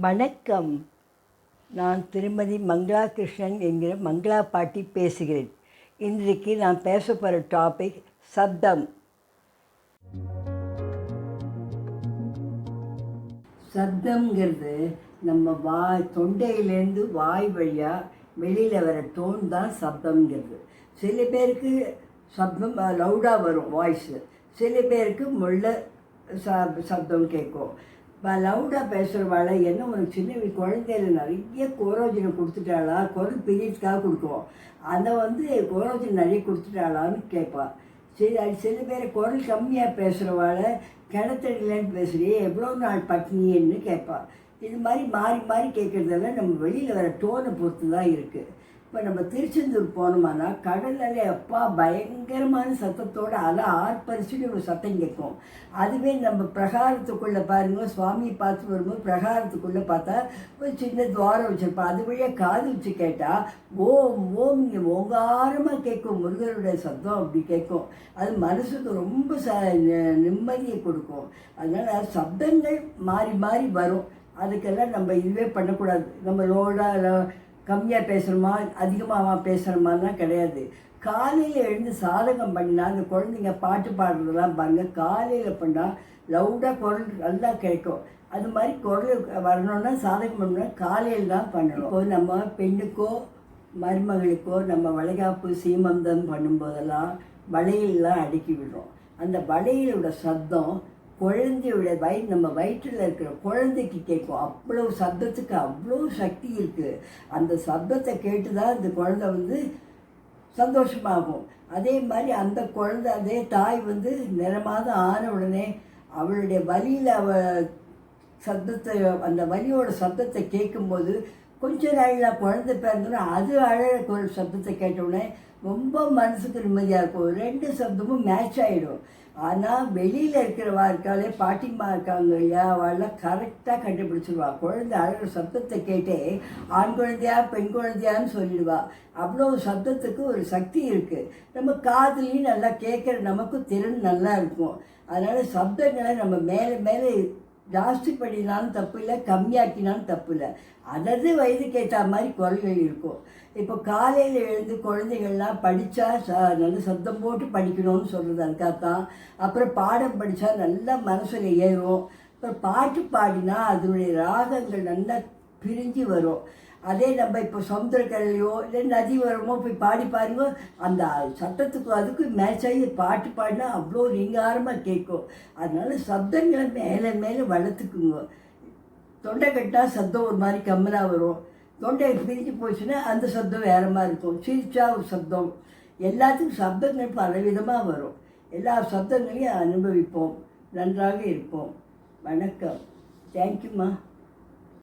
வணக்கம். நான் திருமதி மங்களா கிருஷ்ணன் என்கிற மங்களா பாட்டி பேசுகிறேன். இன்றைக்கு நான் பேச போகிற டாபிக் சப்தம். சப்தங்கிறது நம்ம தொண்டையிலேருந்து வாய் வழியாக வெளியில் வர டோன் தான் சப்தங்கிறது. சில பேருக்கு சப்தம் லவுடாக வரும் வாய்ஸு, சில பேருக்கு சப்தம் கேட்கும். லவுடாக பேசுகிறவாள் என்ன ஒரு சின்ன குழந்தையில நிறைய கோரோஜனை கொடுத்துட்டாளா, குரல் பீரியட்ஸ்க்காக கொடுக்கும், அதை கோரோஜன் நிறைய கொடுத்துட்டாளான்னு கேட்பாள். சில பேர் குரல் கம்மியாக பேசுகிறவாள் கிணத்தடியிலன்னு பேசுகிறியே எவ்வளோ நாள் பட்னின்னு கேட்பாள். இது மாதிரி மாறி மாறி கேட்குறதெல்லாம் நம்ம வெளியில் வர டோனை பொறுத்து தான் இருக்குது. இப்போ நம்ம திருச்செந்தூர் போனோம்னா கடலில் எப்பா பயங்கரமான சத்தத்தோடு அலை ஆர்ப்பரிச்சுட்டு ஒரு சத்தம் கேட்கும். அதுவே நம்ம பிரகாரத்துக்குள்ளே பாருங்க, சுவாமியை பார்த்து வரும்போது பிரகாரத்துக்குள்ளே பார்த்தா ஒரு சின்ன துவாரம் வச்சுருப்போம், அது வழியாக காது வச்சு கேட்டால் ஓம் ஓம் இங்கே ஓங்காரமாக கேட்கும். முருகருடைய சத்தம் அப்படி கேட்கும். அது மனசுக்கு ரொம்ப நிம்மதியை கொடுக்கும். அதனால் சப்தங்கள் மாறி மாறி வரும். அதுக்கெல்லாம் நம்ம இதுவே பண்ணக்கூடாது. நம்ம கம்மியாக பேசுகிறோமா அதிகமாக பேசுகிறோமாலாம் கிடையாது. காலையில் எழுந்து சாதகம் பண்ணினா அந்த குழந்தைங்க பாட்டு பாடுறதெல்லாம் பாருங்கள், காலையில் பண்ணால் லவுடாக குரல் நல்லா கேட்கும். அது மாதிரி குரல் வரணுன்னா சாதகம் பண்ணணும்னா காலையில் தான் பண்ணணும். இப்போது நம்ம பெண்ணுக்கோ மருமகளுக்கோ நம்ம வளைகாப்பு சீமந்தம் பண்ணும்போதெல்லாம் வளையல்லாம் அடுக்கி விடுறோம். அந்த வளையலோட சத்தம் குழந்தையோட நம்ம வயிற்றில் இருக்கிற குழந்தைக்கு கேட்கும். அவ்வளோ சப்தத்துக்கு அவ்வளோ சக்தி இருக்குது. அந்த சப்தத்தை கேட்டு தான் அந்த குழந்தை சந்தோஷமாகும். அதே மாதிரி அந்த குழந்தை அதே தாய் நிறமாதம் ஆன உடனே அவளுடைய வலியில் சப்தத்தை அந்த வலியோட சப்தத்தை கேட்கும்போது கொஞ்ச நாளில் குழந்தை பிறந்தோன்னா அது அழகிற குரல் சப்தத்தை கேட்டவுடனே ரொம்ப மனசுக்கு நிம்மதியாக இருக்கும். ரெண்டு சப்தமும் மேட்ச் ஆகிடும். ஆனால் வெளியில் இருக்கிறவா இருக்காளே பாட்டிம்மா இருக்காங்க இல்லையா, அவள்லாம் கரெக்டாக கண்டுபிடிச்சிடுவா. குழந்தை அழகிற சப்தத்தை கேட்டே ஆண் குழந்தையா பெண் குழந்தையான்னு சொல்லிடுவா. அவ்வளோ சப்தத்துக்கு ஒரு சக்தி இருக்குது. நம்ம காதுலையும் நல்லா கேட்குற நமக்கும் திறன் நல்லா இருக்கும். அதனால் சப்தங்களை நம்ம மேலே மேலே ஜாஸ்தி பண்ணினாலும் தப்பு இல்லை, கம்மியாக்கினாலும் தப்பு இல்லை. அதாவது வயதுக்கு ஏற்ற மாதிரி குரல்கள் இருக்கும். இப்போ காலையில் எழுந்து குழந்தைகள்லாம் படித்தா நல்ல சத்தம் போட்டு படிக்கணும்னு சொல்கிறது அதுக்காகத்தான். அப்புறம் பாடம் படித்தா நல்லா மனசில் ஏறும். அப்புறம் பாட்டு பாடினா அதனுடைய ராகங்கள் நல்லா பிரிஞ்சு வரும். அதே நம்ம இப்போ சமுத்திரக்கரையிலையோ இல்லை நதி வரமோ போய் பாடி பாருங்க, அந்த சத்தத்துக்கு அதுக்கும் மேட்ச் ஆகி பாட்டு பாடினா அவ்வளோ ரீங்காரமாக கேட்கும். அதனால சப்தங்களை மேலே மேலே வளர்த்துக்குங்க. தொண்டை கட்டால் சத்தம் ஒரு மாதிரி கம்மலாக வரும். தொண்டை பிரிஞ்சு போச்சுன்னா அந்த சப்தம் வேறு மாதிரி இருக்கும். சிரிச்சா ஒரு சப்தம். எல்லாத்துக்கும் சப்தங்கள் பலவிதமாக வரும். எல்லா சப்தங்களையும் அனுபவிப்போம், நன்றாக இருப்போம். வணக்கம். தேங்க்யூம்மா.